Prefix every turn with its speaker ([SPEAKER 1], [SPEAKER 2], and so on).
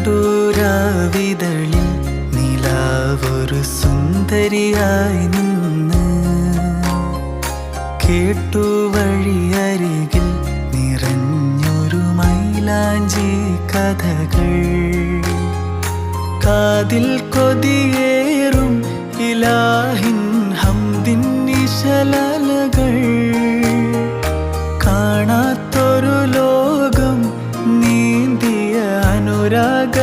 [SPEAKER 1] കണ്ടൂരാവിതളിൽ നിലാവൊരു സുന്ദരിയായി നിന്ന്. കേട്ടു വഴിയരികിൽ നിറഞ്ഞൊരു മൈലാഞ്ചി കഥകൾ. കാതിൽ കൊതിയേറും ഇലാഹിൻ ഹംദിൻ നിശലകൾ. കാണാത്തൊരു ലോകം നീന്തിയ അനുരാഗ